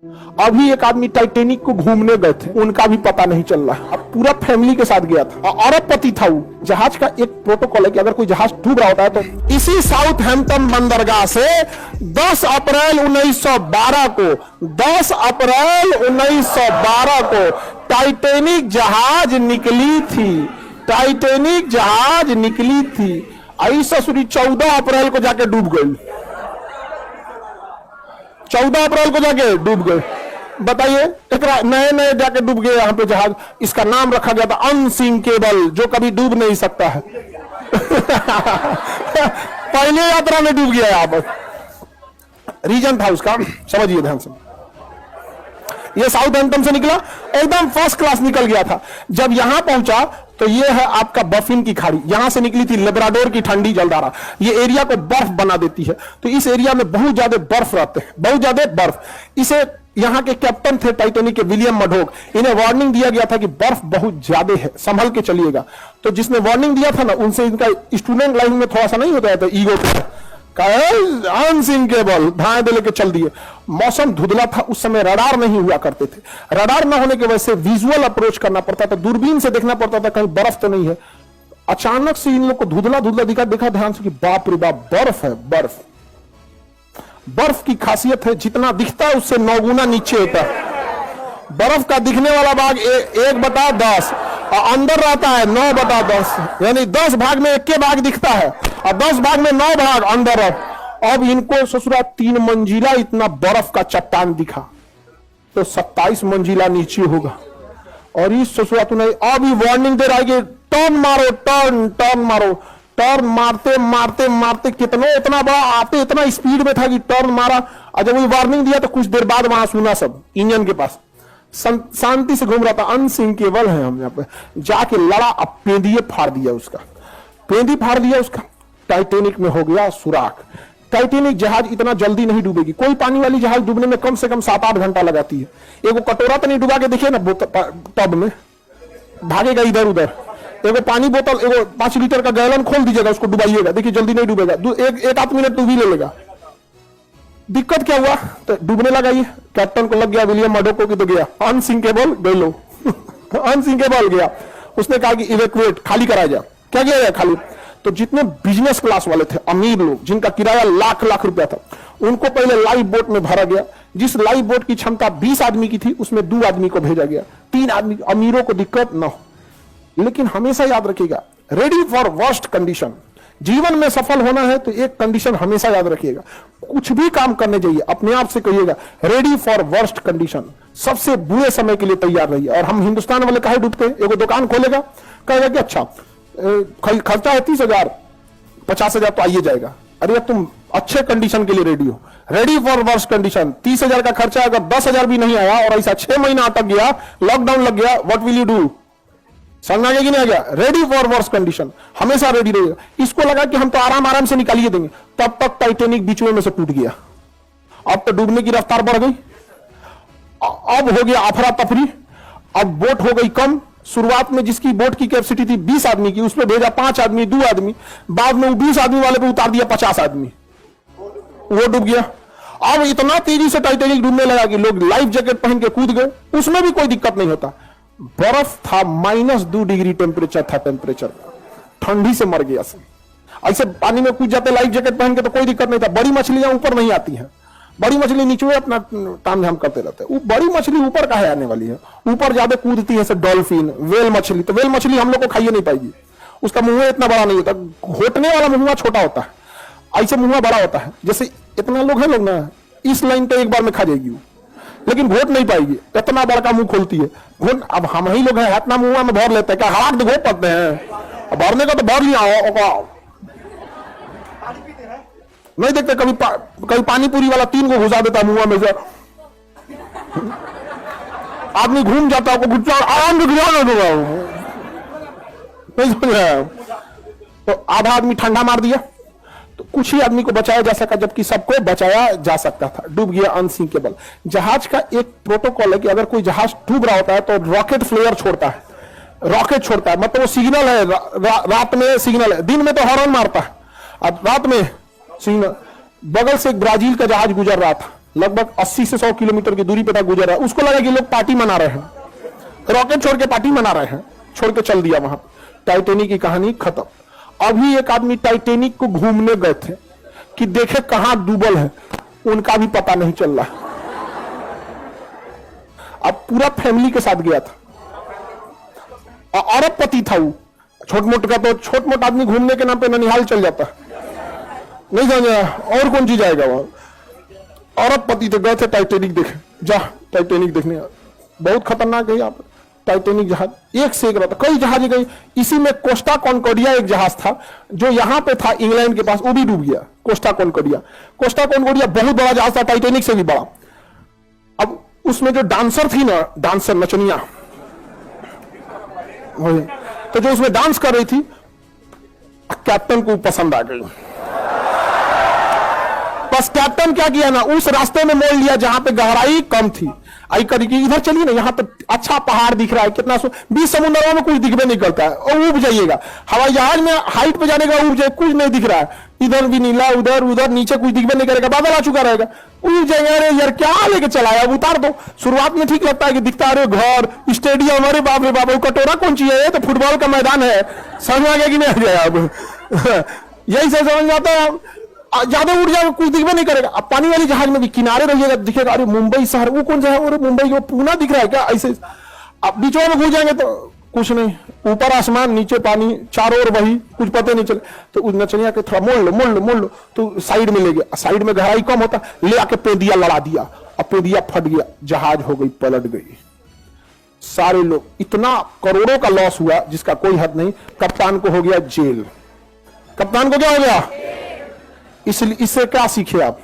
अभी एक आदमी टाइटेनिक को घूमने गए थे, उनका भी पता नहीं चल रहा। अब पूरा फैमिली के साथ गया था, अरबपति था वो। जहाज का एक प्रोटोकॉल है कि अगर कोई जहाज डूब रहा होता है तो इसी साउथहैम्पटन बंदरगाह से 10 अप्रैल 1912 को 10 अप्रैल 1912 को टाइटेनिक जहाज निकली थी। टाइटेनिक जहाज निकली थी। आई ससुरी 14 अप्रैल को जाके डूब गई। 14 अप्रैल को जाके डूब गए। बताइए, नए नए जाके डूब गए यहां पे जहाज। इसका नाम रखा गया था अनसिंकेबल, जो कभी डूब नहीं सकता है। पहले यात्रा में डूब गया यहां पर। रीजन था उसका, समझिए ध्यान से। ये साउथहैम्पटन से निकला, एकदम फर्स्ट क्लास निकल गया था। जब यहां पहुंचा तो ये है आपका बफिन की खाड़ी। यहां से निकली थी लेब्राडोर की ठंडी जलधारा। ये एरिया को बर्फ बना देती है, तो इस एरिया में बहुत ज्यादा बर्फ रहते हैं, बहुत ज्यादा बर्फ। इसे यहां के कैप्टन थे टाइटेनिक के, विलियम मडोक, इन्हें वार्निंग दिया गया था कि बर्फ बहुत ज्यादा है, संभल के चलिएगा। तो जिसने वार्निंग दिया था ना, उनसे इनका स्टूडेंट लाइफ में थोड़ा सा नहीं होता था ईगो पे, अनसिंकेबल, धाए दे लेके चल दिए। मौसम धुंधला था, उस समय रडार नहीं हुआ करते थे। रडार ना होने की वजह से विजुअल अप्रोच करना पड़ता था, दूरबीन से देखना पड़ता था कहीं बर्फ तो नहीं है। अचानक से इन लोग को धुंधला धुंधला दिखा, देखा ध्यान से कि बाप रे बाप, बर्फ है। बर्फ, बर्फ की खासियत है जितना दिखता है उससे 9 गुना नीचे होता है। बर्फ का दिखने वाला भाग 1/10 और अंदर रहता है 9/10, यानी 10 भाग में 1 भाग दिखता है और 10 भाग में 9 भाग अंदर। अब इनको ससुरा 3 मंजिला इतना बर्फ का चट्टान दिखा, तो 27 मंजिला नीचे होगा। और इस ससुरा तूने अभी वार्निंग दे रहा है कि टर्न मारो, टर्न टर्न मारो। टर्न मारते मारते मारते कितने, इतना बड़ा आते इतना स्पीड में था कि टर्न मारा। और जब वो वार्निंग दिया तो कुछ देर बाद वहां सुना सब इंजन के पास शांति से घूम रहा था। अनसिंकेबल है। हम यहाँ पे जाके लड़ा, अब पेंदिए फाड़ दिया उसका, पेंदी फाड़ दिया उसका। टाइटेनिक में हो गया सुराख। टाइटेनिक जहाज इतना जल्दी नहीं डूबेगी। कोई पानी वाली जहाज डूबने में कम से कम 7-8 घंटा लगाती है। एगो कटोरा तो नहीं डुबा के देखिए ना टब में, भागेगा इधर उधर। एगो पानी बोतल, एगो 5 लीटर का गैलन खोल दीजिएगा, उसको डुबाइएगा, देखिए जल्दी नहीं डूबेगा। एक आध मिनट तो भी ले लेगा। दिक्कत क्या हुआ, तो डूबने लगा। ये कैप्टन को लग गया, विलियम मडोक को तो गया अनसिंकेबल, गलो अनसिंकेबल गया। उसने कहा कि इवैक्यूएट, खाली कराया जाए। क्या किया जाए खाली? तो जितने बिजनेस क्लास वाले थे, अमीर लोग, जिनका किराया लाख लाख रुपया था, उनको पहले लाइफ बोट में भरा गया। जिस लाइफ बोट की क्षमता 20 आदमी की थी, उसमें 2 आदमी को भेजा गया। 3 आदमी, अमीरों को दिक्कत न हो। लेकिन हमेशा याद रखिएगा, रेडी फॉर वर्स्ट कंडीशन। जीवन में सफल होना है तो एक कंडीशन हमेशा याद रखिएगा। कुछ भी काम करने जाइए, अपने आप से कहिएगा रेडी फॉर वर्स्ट कंडीशन, सबसे बुरे समय के लिए तैयार रहिए। और हम हिंदुस्तान वाले काहे डूबते हैं? एगो दुकान खोलेगा, कहेगा कि अच्छा खर्चा है 30,000, 50,000 तो आइए जाएगा। अरे तुम अच्छे कंडीशन के लिए रेडी हो, रेडी फॉर वर्स्ट कंडीशन। 30,000 का खर्चा, अगर 10,000 भी नहीं आया और ऐसा 6 महीना अटक गया, लॉकडाउन लग गया, व्हाट विल यू डू? समझ आ गया कि नहीं आ गया? रेडी फॉर वर्स्ट कंडीशन, हमेशा रेडी रहेगा। इसको लगा कि हम तो आराम आराम से निकालिए देंगे, तब तक टाइटेनिक बीच में से टूट गया। अब तो डूबने की रफ्तार बढ़ गई, अब हो गया अफरा तफरी। अब बोट हो गई कम। शुरुआत में जिसकी बोट की कैपेसिटी थी 20 आदमी की, उसमें भेजा 5 आदमी, 2 आदमी। बाद में 20 आदमी वाले पे उतार दिया 50 आदमी, वो डूब गया। अब इतना तेजी से टाइटेनिक डूबने लगा कि लोग लाइफ जैकेट पहन के कूद गए, उसमें भी कोई दिक्कत नहीं होता। बर्फ था, -2 डिग्री टेम्परेचर था, टेम्परेचर ठंडी से मर गया। ऐसे पानी में कूद जाते लाइफ जैकेट पहन के तो कोई दिक्कत नहीं था। बड़ी मछलियां ऊपर नहीं आती हैं, बड़ी मछली नीचे अपना ताम झाम करते रहते हैं। बड़ी मछली ऊपर काहे आने वाली है? ऊपर ज्यादा कूदती है, डॉल्फिन, वेल मछली। तो वेल मछली हम लोग को खाइए नहीं पाएगी, उसका मुंह इतना बड़ा नहीं होता, घोटने वाला मुंह छोटा होता है, ऐसे मुंह बड़ा होता है। जैसे इतना लोग हैं लोग ना, इस लाइन तो एक बार में खा जाएगी, लेकिन घोट नहीं पाएगी, इतना बड़ा मुंह खोलती है। घोट, अब हम ही लोग हैं इतना मुंह में भर लेते हैं, क्या हाथ तो घोट पाते हैं? भरने का तो भर लिया हो, नहीं देखते कभी कभी पानी पूरी वाला 3 को घुसा देता मुंह में से, आदमी घूम जाता है, गुच्चा आराम से घुसा देगा। तो आधा आदमी ठंडा मार दिया, तो कुछ ही आदमी को बचाया जा सका, जबकि सबको बचाया जा सकता था। डूब गया अनसिंकेबल। जहाज का एक प्रोटोकॉल है कि अगर कोई जहाज डूब रहा होता है तो रॉकेट फ्लेयर छोड़ता है, रॉकेट छोड़ता है। मतलब वो सिग्नल है, रात में सिग्नल है, दिन में तो हॉर्न मारता है, अब रात में सिग्नल। बगल से एक ब्राजील का जहाज गुजर रहा था, लगभग 80 से 100 किलोमीटर की दूरी पे था, गुजर रहा है, उसको लगा कि लोग पार्टी मना रहे हैं, रॉकेट छोड़ के पार्टी मना रहे हैं, छोड़ के चल दिया वहां। टाइटेनिक की कहानी खत्म। अभी एक आदमी टाइटेनिक को घूमने गए थे कि देखे कहां डूबल है, उनका भी पता नहीं चल रहा। अब पूरा फैमिली के साथ गया था, अरबपति था वो। छोट मोट का तो छोट मोट आदमी घूमने के नाम पे ननिहाल चल जाता, नहीं समझा, और कौन चीज आएगा वहां। अरबपति तो गए थे टाइटेनिक देखे, जा टाइटेनिक देखने, बहुत खतरनाक है यहाँ पे टाइटेनिक जहाज, एक से एक रहता, कई जहाज गई। इसी में कोस्टा कॉन्कोर्डिया एक जहाज था जो यहाँ पे था इंग्लैंड के पास, वो भी डूब गया। कोस्टा कॉन्कोर्डिया बहुत बड़ा जहाज था, टाइटेनिक से भी बड़ा। अब उसमें जो डांसर थी ना, डांसर नचनिया, तो जो उसमें डांस कर रही थी, कैप्टन को पसंद आ गई। बस कैप्टन क्या किया ना, उस रास्ते में मोड़ लिया जहां पे गहराई कम थी। आई करी कि इधर चलिए ना, यहाँ तो अच्छा पहाड़ दिख रहा है, कितना 20 समुद्रों में कुछ दिखने नहीं करता है, और उब जाइएगा। हवाई जहाज में हाइट पे जाने का उब जाए, कुछ नहीं दिख रहा है, इधर भी नीला, उधर उधर नीचे कुछ दिखने नहीं करेगा, बादल आ चुका रहेगा, उब जाएगा। अरे यार क्या लेके चला है, अब उतार दो। शुरुआत में ठीक लगता है कि दिखता है, घर, स्टेडियम, अरे बाप रे बाप, कटोरा कौन चीज है, ये तो फुटबॉल का मैदान है, समझ में आ गया कि नहीं आ गया। अब यही से समझ में आता है, ज्यादा उड़ जाएगा, कुछ दिखने नहीं करेगा। अब पानी वाली जहाज में भी किनारे रहिएगा, दिखेगा, अरे मुंबई शहर, वो कौन सा है, अरे मुंबई को पूना दिख रहा है क्या, ऐसे। अब बीचों में घुस जाएंगे तो कुछ नहीं, ऊपर आसमान, नीचे पानी, चारों ओर वही, कुछ पता नहीं चले। तो उस नचनिया के थोड़ा मोड़ लो, तो साइड में ले गया, साइड में गहराई कम होता, ले आके पेदिया लड़ा दिया, अब पेदिया फट गया, जहाज हो गई, पलट गई। सारे लोग, इतना करोड़ों का लॉस हुआ जिसका कोई हद नहीं। कप्तान को हो गया जेल। कप्तान को क्या हो गया? इसलिए इससे क्या सीखे आप?